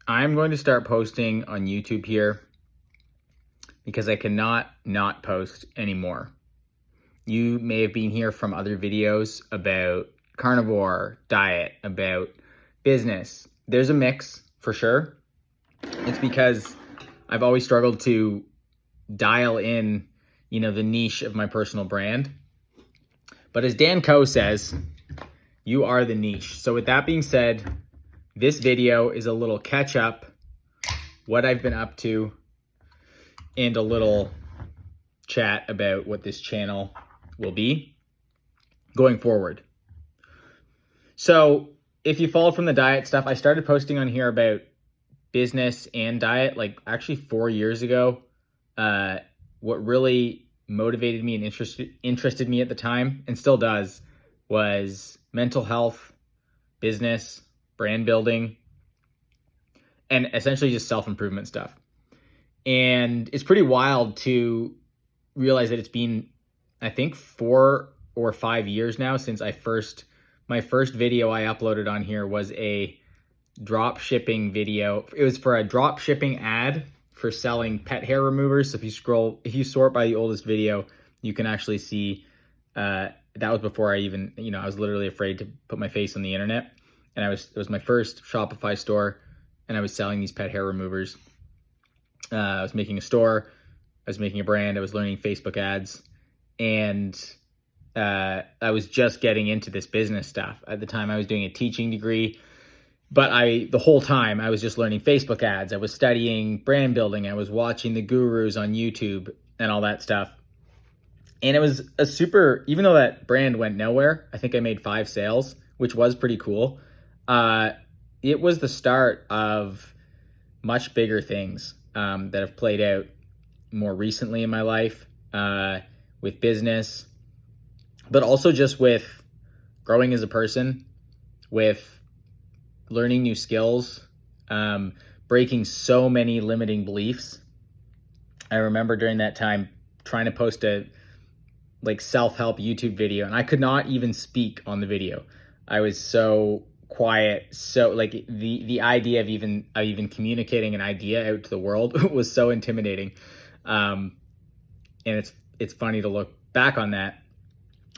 I'm going to start posting on YouTube here because I cannot not post anymore. You may have been here from other videos about carnivore diet, about business. There's a mix for sure. It's because I've always struggled to dial in, the niche of my personal brand. But as Dan Coe says, you are the niche. So with that being said, this video is a little catch up, what I've been up to, and a little chat about what this channel will be going forward. So if you followed from the diet stuff, I started posting on here about business and diet like actually 4 years ago. What really motivated me and interested me at the time, and still does, was mental health, business, brand building, and essentially just self-improvement stuff. And it's pretty wild to realize that it's been, I think, 4 or 5 years now since my first video I uploaded on here was a drop shipping video. It was for a drop shipping ad for selling pet hair removers. So if you sort by the oldest video, you can actually see that was before I even, I was literally afraid to put my face on the internet. And it was my first Shopify store, and I was selling these pet hair removers. I was making a store, I was making a brand, I was learning Facebook ads, and I was just getting into this business stuff. At the time, I was doing a teaching degree, but the whole time I was just learning Facebook ads. I was studying brand building. I was watching the gurus on YouTube and all that stuff. And it was even though that brand went nowhere, I think I made 5 sales, which was pretty cool. It was the start of much bigger things that have played out more recently in my life, with business, but also just with growing as a person, with learning new skills, breaking so many limiting beliefs. I remember during that time trying to post a self-help YouTube video, and I could not even speak on the video. I was so quiet, so the idea of even communicating an idea out to the world was so intimidating. And it's funny to look back on that.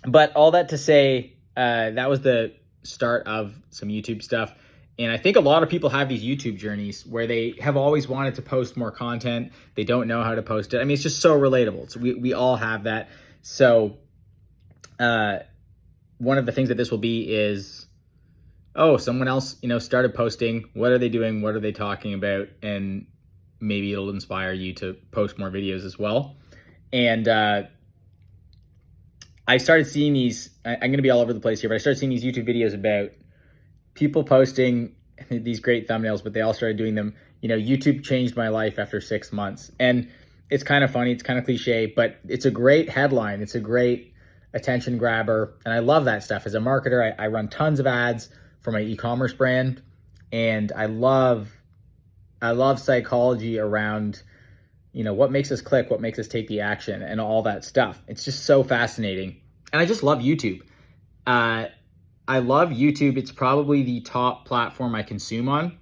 But all that to say, that was the start of some YouTube stuff. And I think a lot of people have these YouTube journeys where they have always wanted to post more content. They don't know how to post it. I mean, it's just so relatable. So we all have that. So one of the things that this will be is, someone else, started posting. What are they doing? What are they talking about? And maybe it'll inspire you to post more videos as well. And I started seeing these, I'm going to be all over the place here, but I started seeing these YouTube videos about people posting these great thumbnails, but they all started doing them. YouTube changed my life after 6 months. And it's kind of funny. It's kind of cliche, but it's a great headline. It's a great attention grabber. And I love that stuff. As a marketer, I run tons of ads for my e-commerce brand. And I love psychology around, what makes us click, what makes us take the action, and all that stuff. It's just so fascinating. And I just love YouTube. I love YouTube. It's probably the top platform I consume on.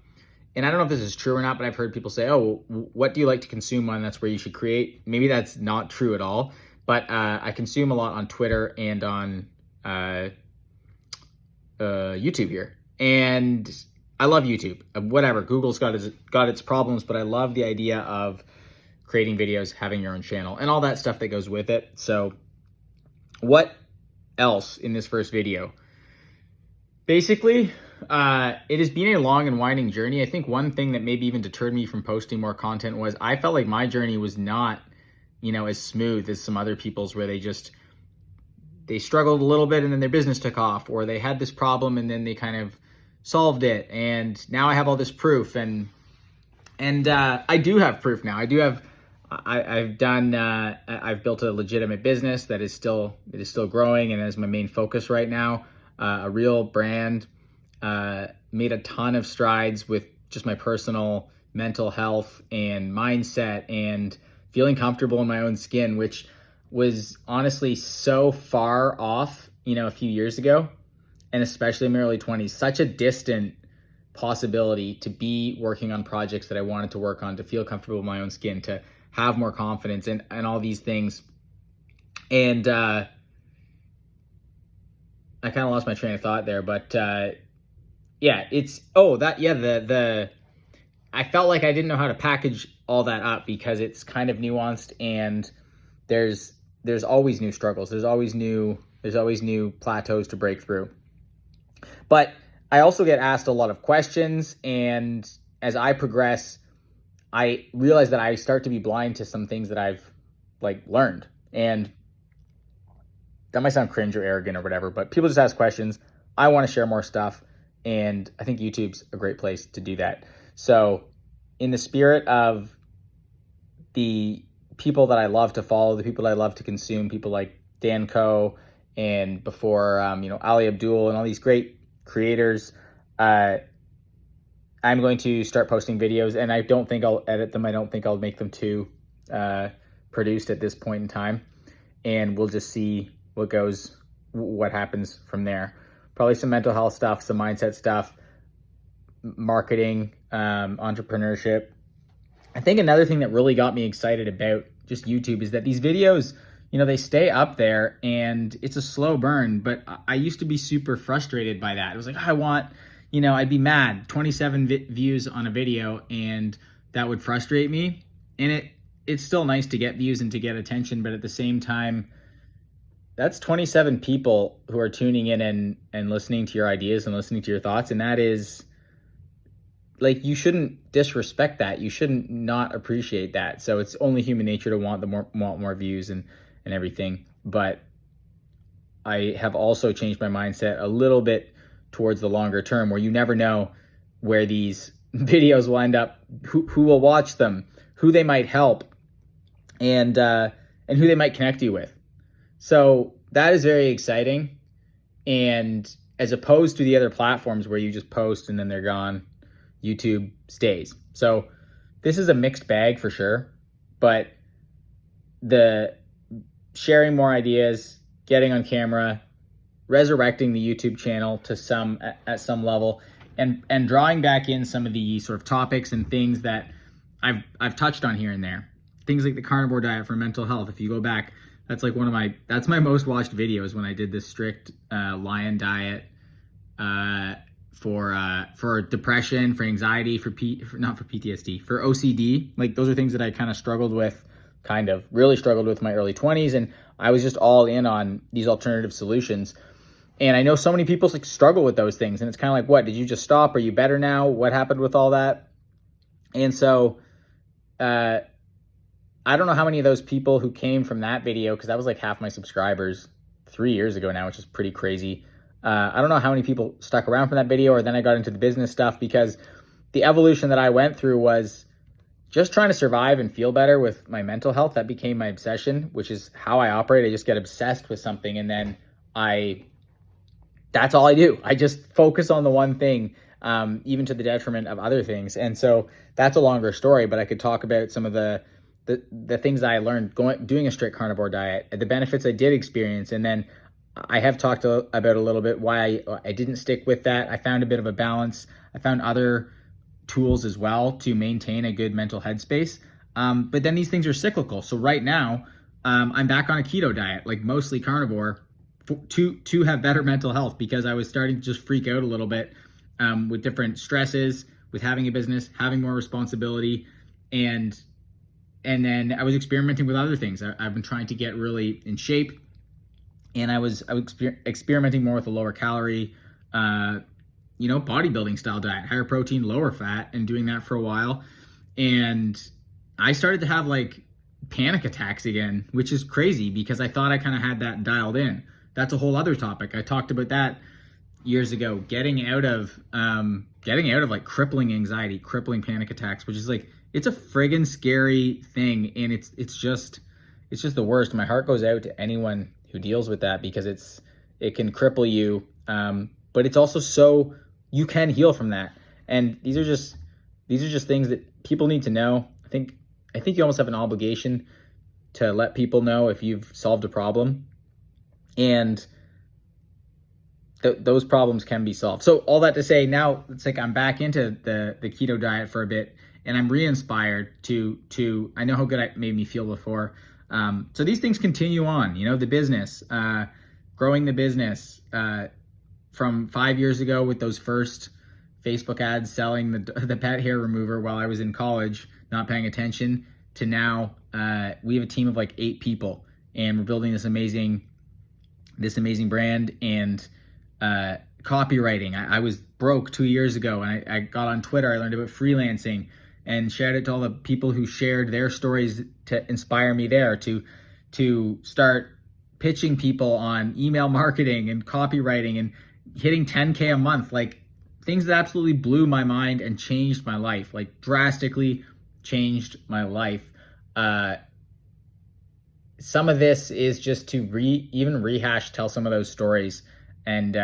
And I don't know if this is true or not, but I've heard people say, what do you like to consume on? That's where you should create. Maybe that's not true at all. But I consume a lot on Twitter and on YouTube here. And I love YouTube. Whatever, Google's got its problems, but I love the idea of creating videos, having your own channel, and all that stuff that goes with it. So what else in this first video? Basically, it has been a long and winding journey. I think one thing that maybe even deterred me from posting more content was I felt like my journey was not, as smooth as some other people's, where they struggled a little bit and then their business took off, or they had this problem and then they kind of solved it. And now I have all this proof, and I do have proof now. I've built a legitimate business that is still growing and is my main focus right now. A real brand, made a ton of strides with just my personal mental health and mindset and feeling comfortable in my own skin, which was honestly so far off, a few years ago, and especially in my early 20s, such a distant possibility to be working on projects that I wanted to work on, to feel comfortable in my own skin, to have more confidence and all these things. And I kind of lost my train of thought there, but yeah, it's, I felt like I didn't know how to package all that up because it's kind of nuanced, and there's always new struggles. There's always new plateaus to break through. But I also get asked a lot of questions, and as I progress, I realize that I start to be blind to some things that I've learned. And that might sound cringe or arrogant or whatever, but people just ask questions. I want to share more stuff, and I think YouTube's a great place to do that. So in the spirit of the people that I love to follow, the people that I love to consume, people like Dan Coe and before, Ali Abdul and all these great creators, I'm going to start posting videos, and I don't think I'll edit them. I don't think I'll make them too produced at this point in time, and we'll just see what happens from there. Probably some mental health stuff, some mindset stuff, marketing, entrepreneurship. I think another thing that really got me excited about just YouTube is that these videos, they stay up there and it's a slow burn, but I used to be super frustrated by that. It was like, I'd be mad, 27 views on a video, and that would frustrate me. And it's still nice to get views and to get attention, but at the same time, that's 27 people who are tuning in and listening to your ideas and listening to your thoughts. And that is, you shouldn't disrespect that. You shouldn't not appreciate that. So it's only human nature to want more views and everything. But I have also changed my mindset a little bit towards the longer term, where you never know where these videos will end up, who will watch them, who they might help, and who they might connect you with. So that is very exciting. And as opposed to the other platforms where you just post and then they're gone, YouTube stays. So this is a mixed bag for sure, but the sharing more ideas, getting on camera, resurrecting the YouTube channel to at some level, and drawing back in some of the sort of topics and things that I've touched on here and there. Things like the carnivore diet for mental health. If you go back, that's that's my most watched videos, when I did this strict lion diet for depression, for anxiety, not for PTSD, for OCD. Those are things that I kind of really struggled with in my early 20s, and I was just all in on these alternative solutions. And I know so many people struggle with those things, and it's kind of like, what, did you just stop? Are you better now? What happened with all that? And so I don't know how many of those people who came from that video, because that was half my subscribers 3 years ago now, which is pretty crazy. I don't know how many people stuck around from that video, or then I got into the business stuff, because the evolution that I went through was just trying to survive and feel better with my mental health. That became my obsession, which is how I operate. I just get obsessed with something, and then that's all I do. I just focus on the one thing, even to the detriment of other things. And so that's a longer story, but I could talk about some of the things that I learned doing a strict carnivore diet, the benefits I did experience. And then I have talked about a little bit why I didn't stick with that. I found a bit of a balance. I found other tools as well to maintain a good mental headspace. But then these things are cyclical. So right now, I'm back on a keto diet, mostly carnivore, to have better mental health, because I was starting to just freak out a little bit with different stresses, with having a business, having more responsibility, and then I was experimenting with other things. I've been trying to get really in shape, and I was experimenting more with a lower calorie, bodybuilding style diet, higher protein, lower fat, and doing that for a while. And I started to have panic attacks again, which is crazy, because I thought I kind of had that dialed in. That's a whole other topic. I talked about that years ago, getting out of crippling anxiety, crippling panic attacks, which is it's a friggin' scary thing. And it's just the worst. My heart goes out to anyone who deals with that, because it can cripple you. But it's also so you can heal from that. And these are just things that people need to know. I think you almost have an obligation to let people know if you've solved a problem. And those problems can be solved. So all that to say, now it's like I'm back into the keto diet for a bit, and I'm re-inspired to I know how good it made me feel before. So these things continue on, you know, the business, growing the business from 5 years ago with those first Facebook ads selling the pet hair remover while I was in college, not paying attention, to now we have a team of like 8 people, and we're building this amazing brand. And copywriting. I was broke 2 years ago, and I got on Twitter. I learned about freelancing and shared it to all the people who shared their stories to inspire me there to start pitching people on email marketing and copywriting and hitting 10K a month, like things that absolutely blew my mind and changed my life, like drastically changed my life. Some of this is just to tell some of those stories, and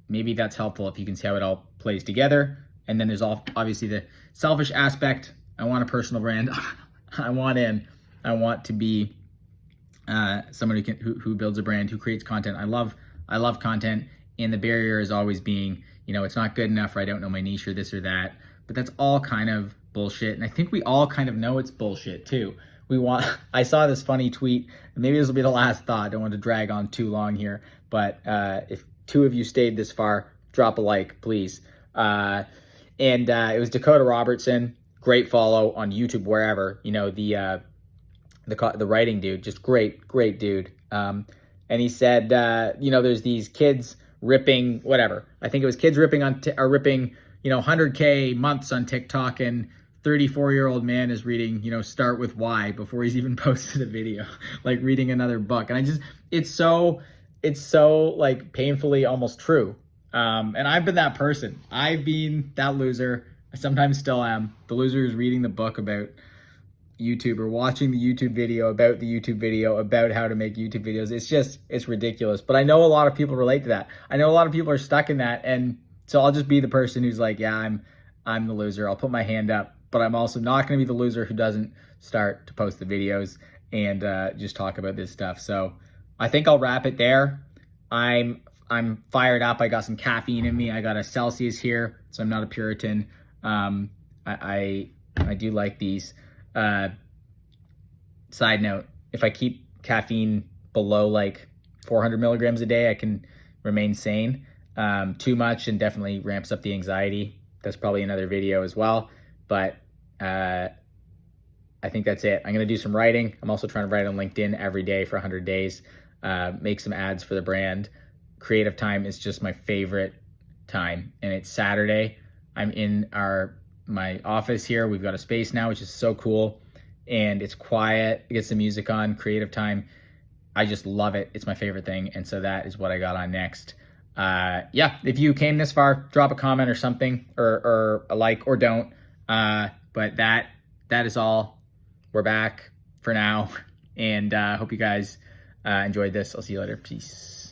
maybe that's helpful if you can see how it all plays together. And then there's obviously the selfish aspect. I want a personal brand. I want to be someone who builds a brand, who creates content. I love content, and the barrier is always being, you know, it's not good enough, or I don't know my niche, or this or that. But that's all kind of bullshit, and I think we all kind of know it's bullshit too. I saw this funny tweet, and maybe this will be the last thought. I don't want to drag on too long here, but if 2 of you stayed this far, drop a like, please. And it was Dakota Robertson, great follow on YouTube, wherever, you know, the writing dude, just great dude. And he said, you know, there's these kids ripping whatever. I think it was kids ripping ripping, you know, 100K months on TikTok, and 34-year-old man is reading, you know, Start With Why before he's even posted a video, like reading another book. And it's so like painfully almost true. And I've been that person. I've been that loser. I sometimes still am. The loser who's reading the book about YouTube, or watching the YouTube video about the YouTube video about how to make YouTube videos. It's ridiculous. But I know a lot of people relate to that. I know a lot of people are stuck in that. And so I'll just be the person who's like, yeah, I'm the loser. I'll put my hand up. But I'm also not going to be the loser who doesn't start to post the videos and just talk about this stuff. So I think I'll wrap it there. I'm fired up. I got some caffeine in me. I got a Celsius here, so I'm not a Puritan. I do like these. Side note, if I keep caffeine below like 400 milligrams a day, I can remain sane. Too much and definitely ramps up the anxiety. That's probably another video as well. But I think that's it. I'm going to do some writing. I'm also trying to write on LinkedIn every day for 100 days, make some ads for the brand. Creative time is just my favorite time. And it's Saturday. I'm in my office here. We've got a space now, which is so cool. And it's quiet. It gets the music on. Creative time. I just love it. It's my favorite thing. And so that is what I got on next. Yeah, if you came this far, drop a comment or something, or a like, or don't. But that is all. We're back for now, and hope you guys enjoyed this. I'll see you later. Peace.